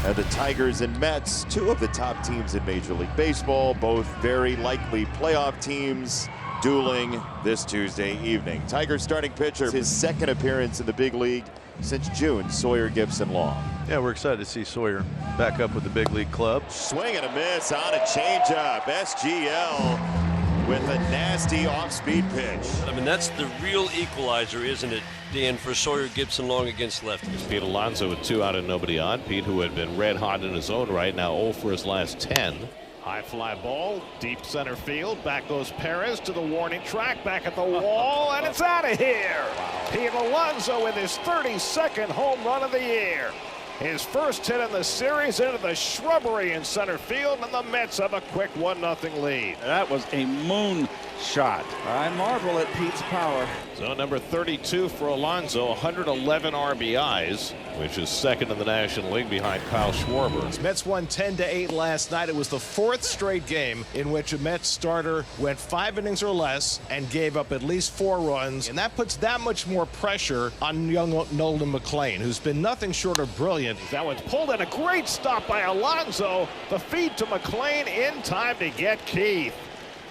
The Tigers and Mets, two of the top teams in Major League Baseball, both very likely playoff teams, dueling this Tuesday evening. Tigers starting pitcher, his second appearance in the big league since June, Sawyer Gipson-Long. Yeah, we're excited to see Sawyer back up with the big league club. Swing and a miss on a changeup. SGL with a nasty off-speed pitch. I mean, that's the real equalizer, isn't it, Dan, for Sawyer Gipson-Long against lefties? Pete Alonso with 2 out and nobody on. Pete, who had been red hot in his own right, now 0 for his last 10. High fly ball, deep center field. Back goes Perez to the warning track, back at the wall, and it's out of here. Wow. Pete Alonso with his 32nd home run of the year. His first hit in the series into the shrubbery in center field, and the Mets have a quick 1-0 lead. That was a moon shot. I marvel at Pete's power. So number 32 for Alonso, 111 RBIs, which is second in the National League behind Kyle Schwarber. Mets won 10-8 last night. It was the 4th straight game in which a Mets starter went 5 innings or less and gave up at least 4 runs, and that puts that much more pressure on young Nolan McLean, who's been nothing short of brilliant. That one's pulled in, a great stop by Alonso. The feed to McLean in time to get Keith.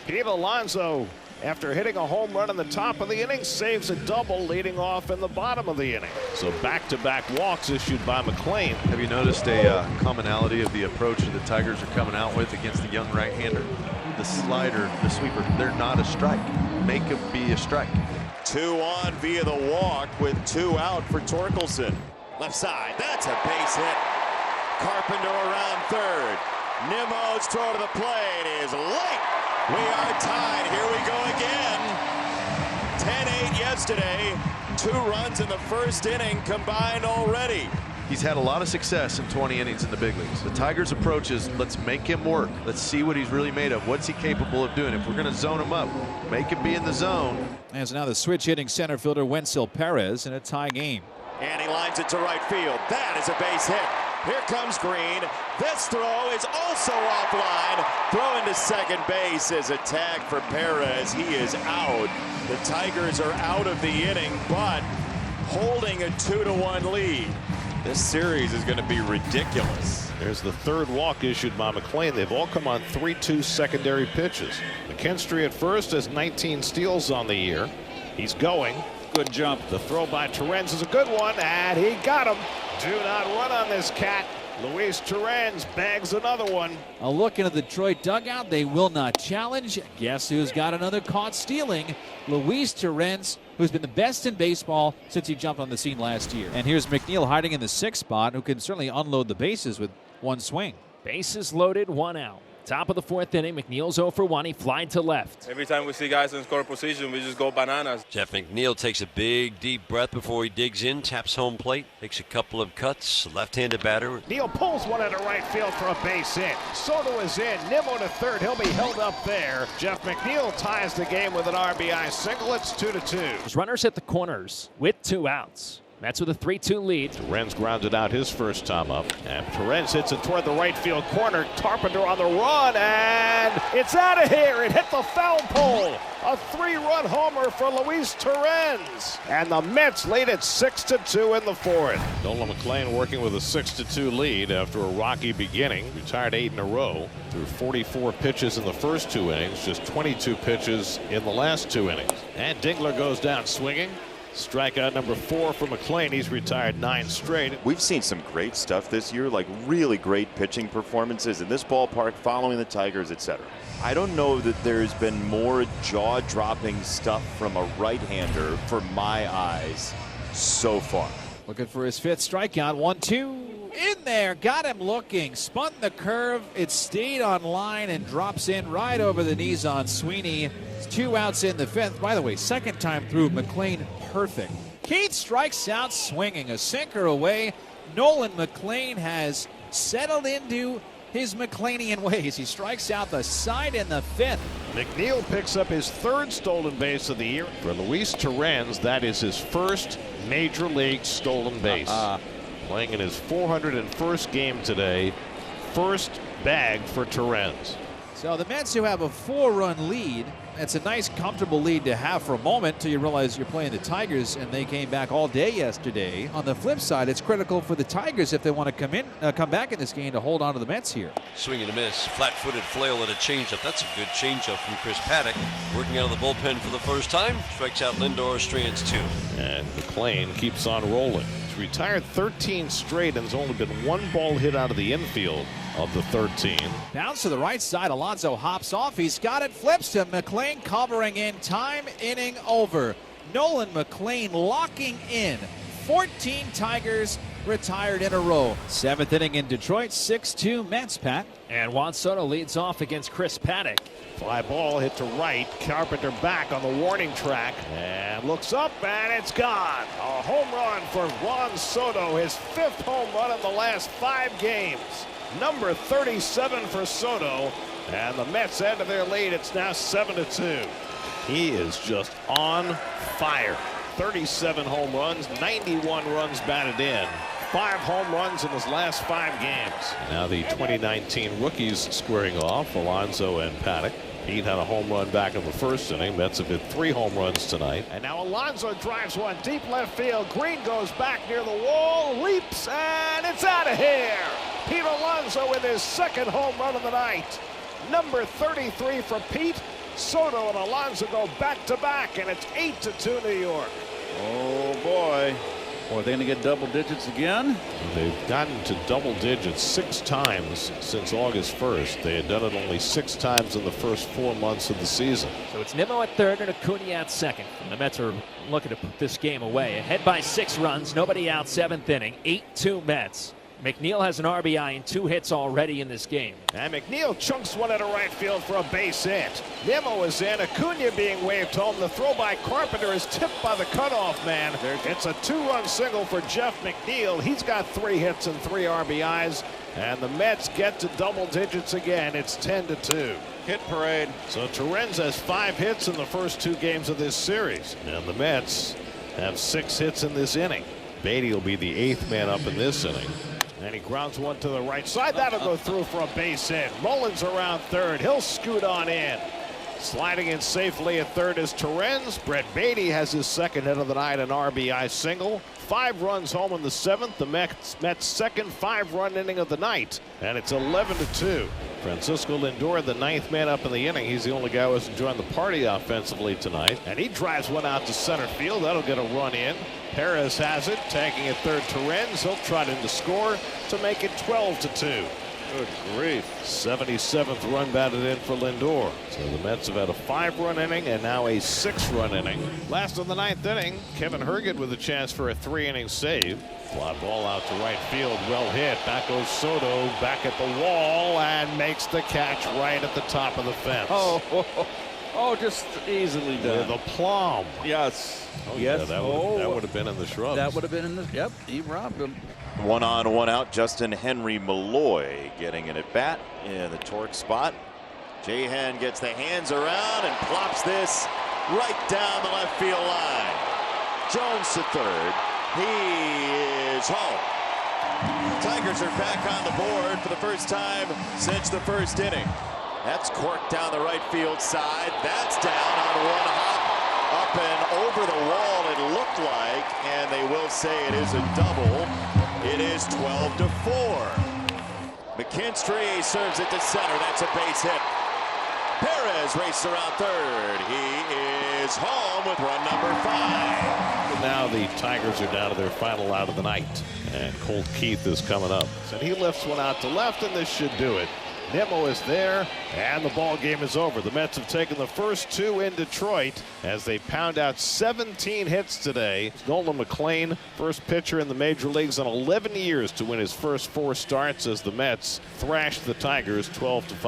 Pete Alonso, after hitting a home run in the top of the inning, saves a double leading off in the bottom of the inning. So back-to-back walks issued by McLean. Have you noticed a commonality of the approach that the Tigers are coming out with against the young right-hander? The slider, the sweeper, they're not a strike. Make them be a strike. 2 on via the walk with 2 out for Torkelson. Left side, that's a base hit. Carpenter around third. Nimmo's throw to the plate is late. We are tied. Here we go again. 10-8 yesterday. 2 runs in the first inning combined already. He's had a lot of success in 20 innings in the big leagues. The Tigers' approach is, let's make him work. Let's see what he's really made of. What's he capable of doing? If we're going to zone him up, make him be in the zone. As now the switch hitting center fielder Wenzel Perez in a tie game. And he lines it to right field. That is a base hit. Here comes Green. This throw is also offline. Throw into second base is a tag for Perez. He is out. The Tigers are out of the inning, but holding a 2-1 lead. This series is going to be ridiculous. There's the 3rd walk issued by McLean. They've all come on 3-2 secondary pitches. McKinstry at first has 19 steals on the year. He's going. Good jump. The throw by Torrens is a good one, and he got him. Do not run on this cat. Luis Torrens bags another one. A look into the Detroit dugout. They will not challenge. Guess who's got another caught stealing? Luis Torrens, who's been the best in baseball since he jumped on the scene last year. And here's McNeil hiding in the 6th spot, who can certainly unload the bases with 1 swing. Bases loaded, 1 out. Top of the 4th inning, McNeil's 0 for 1. He flied to left. Every time we see guys in scoring position, we just go bananas. Jeff McNeil takes a big, deep breath before he digs in, taps home plate, takes a couple of cuts, left-handed batter. Neal pulls one into right field for a base hit. Soto is in. Nimmo to third. He'll be held up there. Jeff McNeil ties the game with an RBI single. It's 2-2. Runners at the corners with 2 outs. Mets with a 3-2 lead. Torrens grounded out his first time up. And Torrens hits it toward the right field corner. Carpenter on the run, and it's out of here. It hit the foul pole. A 3-run homer for Luis Torrens. And the Mets lead it 6-2 in the 4th. Nolan McLean working with a 6-2 lead after a rocky beginning. Retired 8 in a row. Threw 44 pitches in the first 2 innings, just 22 pitches in the last 2 innings. And Dingler goes down swinging. Strikeout number 4 for McLean. He's retired 9 straight. We've seen some great stuff this year, like really great pitching performances in this ballpark following the Tigers, etc. I don't know that there's been more jaw-dropping stuff from a right-hander for my eyes so far. Looking for his 5th strikeout. 1-2. In there. Got him looking. Spun the curve. It stayed on line and drops in right over the knees on Sweeney. It's 2 outs in the 5th. By the way, 2nd time through, McLean perfect. Keith strikes out swinging. A sinker away. Nolan McLean has settled into his McLeanian ways. He strikes out the side in the 5th. McNeil picks up his 3rd stolen base of the year. For Luis Torrens, that is his first major league stolen base. Playing in his 401st game today. First bag for Torrens. So the Mets, who have a 4-run lead, It's a nice, comfortable lead to have for a moment till you realize you're playing the Tigers, and they came back all day yesterday. On the flip side, it's critical for the Tigers if they want to come back in this game to hold on to the Mets here. Swing and a miss. Flat-footed flail and a changeup. That's a good changeup from Chris Paddock. Working out of the bullpen for the first time. Strikes out Lindor, strands 2. And McLean keeps on rolling. He's retired 13 straight and has only been 1 ball hit out of the infield of the 13. Bounce to the right side. Alonso hops off. He's got it. Flips to McLean, covering in time. Inning over. Nolan McLean locking in. 14 Tigers retired in a row. 7th inning in Detroit. 6-2 Mets, Pat. And Juan Soto leads off against Chris Paddock. Fly ball hit to right. Carpenter back on the warning track and looks up, and it's gone. A home run for Juan Soto, his 5th home run in the last 5 games. Number 37 for Soto, and the Mets add to their lead. It's now 7-2. He is just on fire. 37 home runs, 91 runs batted in. 5 home runs in his last 5 games. Now the 2019 rookies squaring off, Alonso and Paddock. Pete had a home run back in the first inning. Mets have hit 3 home runs tonight. And now Alonso drives one deep left field. Green goes back near the wall, leaps, and it's out of here. Pete Alonso with his 2nd home run of the night. Number 33 for Pete. Soto and Alonso go back to back, and it's 8-2 New York. Oh boy. Are they going to get double digits again? They've gotten to double digits 6 times since August 1st. They had done it only 6 times in the first 4 months of the season. So it's Nimmo at 3rd and Acuna at 2nd. And the Mets are looking to put this game away. Ahead by 6 runs. Nobody out, 7th inning. 8-2 Mets. McNeil has an RBI and 2 hits already in this game. And McNeil chunks one into right field for a base hit. Nimmo is in. Acuna being waved home. The throw by Carpenter is tipped by the cutoff man. It's a 2-run single for Jeff McNeil. He's got 3 hits and 3 RBIs. And the Mets get to double digits again. It's 10-2. Hit parade. So Torrens has 5 hits in the first 2 games of this series. And the Mets have 6 hits in this inning. Beatty will be the 8th man up in this inning. And he grounds one to the right side. That'll go through for a base hit. Mullins around 3rd. He'll scoot on in. Sliding in safely at 3rd is Torrens. Brett Beatty has his 2nd hit of the night, an RBI single. 5 runs home in the 7th. The Mets' 2nd 5-run inning of the night. And it's 11-2. Francisco Lindor, the 9th man up in the inning. He's the only guy who hasn't joined the party offensively tonight. And he drives one out to center field. That'll get a run in. Perez has it, tagging at 3rd Torrens. He'll trot in to score to make it 12-2. Good grief. 77th run batted in for Lindor. So the Mets have had a 5-run inning and now a 6-run inning. Last of the 9th inning, Kevin Herget with a chance for a 3-inning save. Fly ball out to right field, well hit. Back goes Soto, back at the wall, and makes the catch right at the top of the fence. Oh, just easily done. With aplomb. Yes. Oh, yes. Yeah, that would have been in the shrubs. That would have been in the. Yep, he robbed him. 1 on, 1 out. Justin Henry Malloy getting an at bat in the torque spot. Jahan gets the hands around and plops this right down the left field line. Jones to 3rd. He is home. Tigers are back on the board for the first time since the first inning. That's corked down the right field side. That's down on 1 hop. Up and over the wall it looked like, and they will say it is a double. It is 12-4. McKinstry serves it to center. That's a base hit. Perez races around 3rd. He is home with run number 5. Now the Tigers are down to their final out of the night, and Colt Keith is coming up. And he lifts one out to left, and this should do it. Nimmo is there, and the ball game is over. The Mets have taken the first 2 in Detroit as they pound out 17 hits today. Nolan McLean, first pitcher in the major leagues in 11 years to win his first 4 starts as the Mets thrashed the Tigers 12-5.